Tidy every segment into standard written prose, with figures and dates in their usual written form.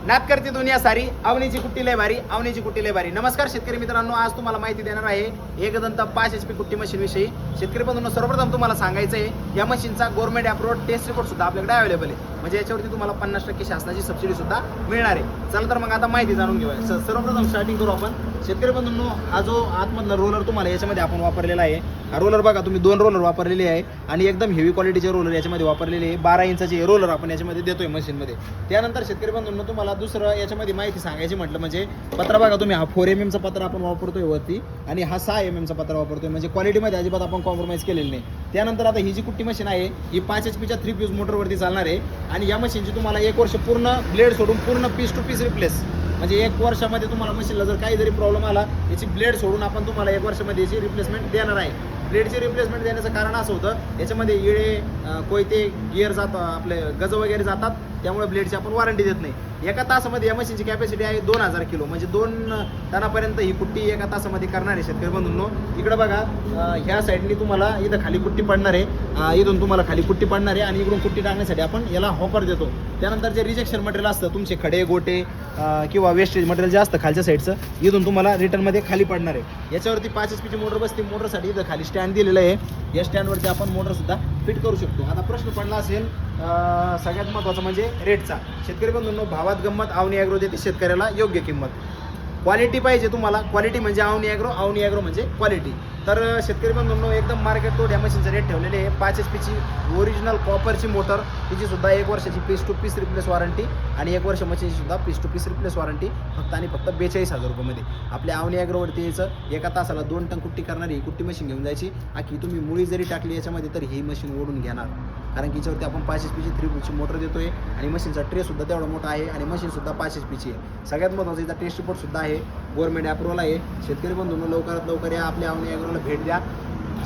नात करते दुनिया सारी, अवनीची कुट्टी लय भारी, अवनीची कुट्टी लय भारी. नमस्कार शेतकरी मित्रांनो, आज तुम्हाला माहिती देणार आहे एकदंत 5 HP कुट्टी मशीन विषयी. शेतकरी बंधूंनो, सर्वप्रथम तुम्हाला सांगायचं आहे या मशीनचा गव्हर्नमेंट अप्रूव्ड टेस्ट रिपोर्ट सुद्धा आपल्याकडे अवेलेबल आहे. म्हणजे याच्यावरती तुम्हाला 50% शासनाची सबसिडी सुद्धा मिळणार आहे. चला तर मग आता माहिती जाणून घेऊया. सर्वप्रथम स्टार्टिंग करू आपण. शेतकरी बंधूंनो, हा जो आतमधला रोलर तुम्हाला याच्यामध्ये आपण वापरलेला आहे, हा रोलर बघा तुम्ही 2 रोलर वापरलेले आहे आणि एकदम हेवी क्वालिटीचे रोलर याच्यामध्ये वापरलेले आहे. 12 इंचाचे रोलर आपण याच्यामध्ये देतोय मशीनमध्ये. त्यानंतर शेतकरी बंधूंनो, तुम्हाला दुसरं याच्यामध्ये माहिती सांगायची म्हटलं म्हणजे पत्रा बघा तुम्ही, हा 4 mm चा पत्रा आपण वापरतोय वरती आणि हा 6 mm चा पत्रा वापरतोय. म्हणजे क्वालिटीमध्ये अजिबात आपण कॉम्प्रोमाइज केलेलं नाही. त्यानंतर आता ही जी कुट्टी मशीन आहे ही 5 HP च्या 3 फ्यूज मोटरवरती चालणार आहे आणि या मशीनची तुम्हाला 1 वर्ष पूर्ण ब्लेड सोडून पूर्ण पीस टू पीस रिप्लेस. म्हणजे 1 वर्षामध्ये तुम्हाला मशीनला जर काही जरी प्रॉब्लेम आला, याची ब्लेड सोडून आपण तुम्हाला 1 वर्षामध्ये याची रिप्लेसमेंट देणार आहे. ब्लेडची रिप्लेसमेंट देण्याचं कारण असं होतं, याच्यामध्ये इळे कोयते गिअर जात आपले गज वगैरे जातात, त्यामुळे ब्लेडची आपण वॉरंटी देत नाही. एका तासामध्ये या मशीनची कॅपॅसिटी आहे 2000 किलो, म्हणजे 2 टनापर्यंत ही कुट्टी एका तासामध्ये करणार आहे. शेतकरी बंधूंनो, इकडे बघा ह्या साईडनी तुम्हाला इथं खाली कुट्टी पडणार आहे, इथून तुम्हाला खाली कुट्टी पडणार आहे आणि इकडून कुट्टी टाकण्यासाठी आपण याला हॉपर देतो. त्यानंतर जे रिजेक्शन मटेरियल असतं तुमचे खडे गोटे किंवा वेस्टेज मटेरियल जे असतं खालच्या साईडचं, इथून तुम्हाला रिटर्नमध्ये खाली पडणार आहे. याच्यावरती 5 HP ची मोटर बसते. मोटरसाठी इथं खाली स्टँड दिलेलं आहे. या स्टँडवरती आपण मोटरसुद्धा फिट करू शकतो. आता प्रश्न पडला असेल सगळ्यात महत्त्वाचं म्हणजे रेटचा. शेतकरी बंधूंनो, भावात गंमत, अवनी ॲग्रो देते शेतकऱ्याला योग्य किंमत. क्वालिटी पाहिजे तुम्हाला, क्वालिटी म्हणजे अवनी ॲग्रो, अवनी ॲग्रो म्हणजे क्वालिटी. तर शेतकरी बंधूंनो, एकदम मार्केट तोड या मशीनचे रेट ठेवलेले आहे. 5 HP ची ओरिजिनल कॉपरची मोटर, तिची सुद्धा 1 वर्षाची piece to piece replace warranty आणि 1 वर्ष मशीनची सुद्धा piece to piece replace warranty फक्त आणि फक्त 42,000 रुपयामध्ये. आपल्या अवनी ॲग्रोवरती यायचं. एका तासाला 2 टन कुट्टी करणारी ही कुट्टी मशीन घेऊन जायची. आखी तुम्ही मुळी जरी टाकली याच्यामध्ये तर ही मशीन ओढून घेणार, कारण की याच्यावरती आपण 5 HP ची 3 फ्यूजची मोटर देतोय आणि मशीनचा ट्रेसुद्धा तेवढा मोठा आहे आणि मशीनसुद्धा 5 HP ची आहे. सगळ्यात महत्त्वाचं याचा टेस्ट रिपोर्टसुद्धा आहे, गव्हर्नमेंट अप्रूव्हल आहे. शेतकरी बंधूंनो, लवकरात लवकर या आपल्या अवनी ॲग्रोला भेट द्या.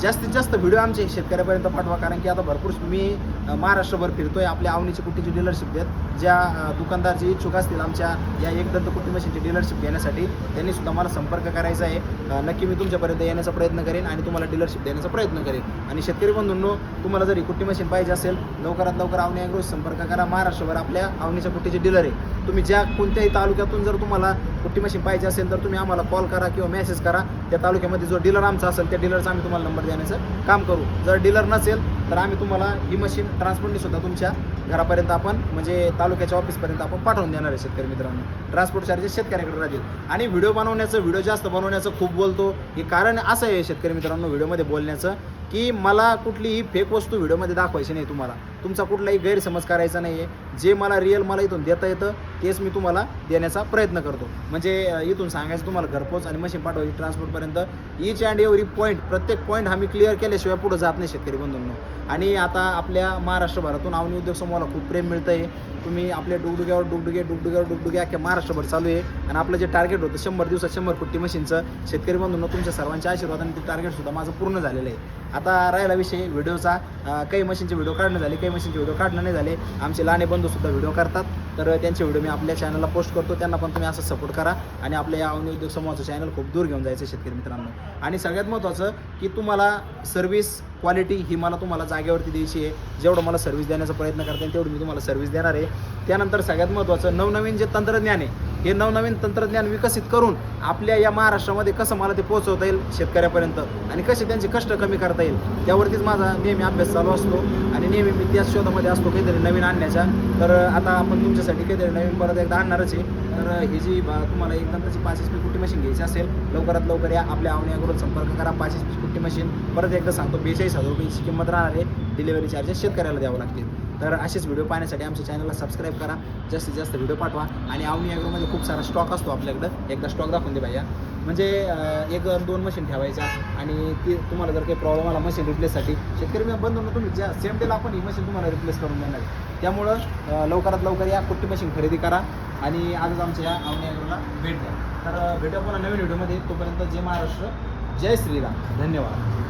जास्तीत जास्त व्हिडिओ आमचे शेतकऱ्यापर्यंत पाठवा, कारण की आता भरपूर मी महाराष्ट्रभर फिरतोय. आपल्या अवनीची कुट्टीची डीलरशिप देत ज्या दुकानदार जे इच्छुक असतील आमच्या या एकदंत कुट्टी मशीनची डीलरशिप घेण्यासाठी, त्यांनी सुद्धा मला संपर्क करायचा आहे. नक्की मी तुमच्यापर्यंत येण्याचा प्रयत्न करेन आणि तुम्हाला डीलरशिप देण्याचा प्रयत्न करेन. आणि शेतकरी बंधूंनो, तुम्हाला जर ही कुट्टी मशीन पाहिजे असेल, लवकरात लवकर अवनी ॲग्रो संपर्क करा. महाराष्ट्रभर आपल्या अवनीच्या कुट्टीचे डीलर आहे. तुम्ही ज्या कोणत्याही तालुक्यातून जर तुम्हाला कुट्टी मशीन पाहिजे असेल तर तुम्ही आम्हाला कॉल करा किंवा मेसेज करा. त्या तालुक्यामध्ये जो डीलर आमचा असेल त्या डीलरचा आम्ही तुम्हाला नंबर देण्याचं काम करू. जर डीलर नसेल तर आम्ही तुम्हाला ही मशीन ट्रान्सपोर्टनी सुद्धा तुमच्या घरापर्यंत आपण म्हणजे तालुक्याच्या ऑफिसपर्यंत आपण पाठवून देणार आहे. शेतकरी मित्रांनो, ट्रान्सपोर्ट चार्जेस शेतकऱ्याकडे राहतील. आणि व्हिडिओ बनवण्याचं, व्हिडिओ जास्त बनवण्याचं खूप बोलतो, हे कारण असं आहे शेतकरी मित्रांनो व्हिडिओमध्ये बोलण्याचं, की मला कुठलीही फेक वस्तू व्हिडिओमध्ये दाखवायची नाही. तुम्हाला तुमचा कुठलाही गैरसमज करायचा नाही आहे. जे मला रिअल मला इथून देता येतं तेच मी तुम्हाला देण्याचा प्रयत्न करतो. म्हणजे इथून सांगायचं तुम्हाला घरपोच आणि मशीन पाठवायची ट्रान्सपोर्टपर्यंत. ईच अँड एव्हरी पॉईंट, प्रत्येक पॉईंट हा मी क्लिअर केल्याशिवाय पुढे जात नाही शेतकरी बंधूंनो. आणि आता आपल्या महाराष्ट्रभरातून अवनी उद्योग समूहाला खूप प्रेम मिळतं आहे. तुम्ही आपल्या डुगडुग्यावर अख्ख्या महाराष्ट्रभर चालू आहे. आणि आपलं जे टार्गेट होतं 100 दिवसात 100 कुट्टी मशीनचं, शेतकरी बंधूंनो तुमच्या सर्वांच्या आशीर्वादाने ते टार्गेटसुद्धा माझं पूर्ण झालेलं आहे. आता राहिला विषय व्हिडिओचा. काही मशीनचे व्हिडिओ काढणं झाले, काही मशीनचे व्हिडिओ काढणं नाही झाले. आमचे लहाने बंधूसुद्धा व्हिडिओ करतात, तर त्यांचे व्हिडिओ मी आपल्या चॅनलला पोस्ट करतो. त्यांना पण तुम्ही असं सपोर्ट करा आणि आपल्या या अवनी उद्योग समूहाचं चॅनल खूप दूर घेऊन जायचं शेतकरी मित्रांनो. आणि सगळ्यात महत्त्वाचं की तुम्हाला सर्व्हिस क्वालिटी ही मला तुम्हाला जागेवरती द्यायची आहे. जेवढं मला सर्व्हिस देण्याचा प्रयत्न करता येईल तेवढं मी तुम्हाला सर्व्हिस देणार आहे. त्यानंतर सगळ्यात महत्त्वाचं नवनवीन जे तंत्रज्ञान आहे, हे नवनवीन तंत्रज्ञान विकसित करून आपल्या या महाराष्ट्रामध्ये कसं मला ते पोहोचवता येईल शेतकऱ्यापर्यंत आणि कसे त्यांचे कष्ट कमी करता येईल, त्यावरतीच माझा नेहमी अभ्यास चालू असतो आणि नेहमी मी त्याच शोधामध्ये असतो काहीतरी नवीन आणण्याच्या. तर आता आपण तुमच्यासाठी काहीतरी नवीन परत एकदा आणणारच आहे. तर ही जी तुम्हाला एकदंतची 5 HP कुट्टी मशीन घ्यायची असेल, लवकरात लवकर या आपल्या अवनी ॲग्रोला संपर्क करा. 5 HP कुट्टी मशीन परत एकदा सांगतो 42,000 रुपयाची किंमत राहणार आहे. डिलिव्हरी चार्जेस शेतकऱ्याला द्यावं लागतील. तर असेच व्हिडिओ पाहण्यासाठी आमच्या चॅनलला सबस्क्राईब करा, जास्तीत जास्त व्हिडिओ पाठवा. आणि अवनी ॲग्रोमध्ये खूप सारा स्टॉक असतो आपल्याकडं. एकदा स्टॉक दाखवून दे भैया. म्हणजे 1-2 मशीन ठेवायच्या आणि ती तुम्हाला जर काही प्रॉब्लेम आला मशीन रिप्लेससाठी, शेतकरी बंधूंनो तुम्ही ज्या सेम डेला आपण ही मशीन तुम्हाला रिप्लेस करून देणार आहे. त्यामुळं लवकरात लवकर या कुट्टी मशीन खरेदी करा आणि आजच आमच्या या अवनी ॲग्रोला भेट द्या. तर भेटूया पुन्हा नवीन व्हिडिओमध्ये. तोपर्यंत जय महाराष्ट्र, जय श्रीराम, धन्यवाद.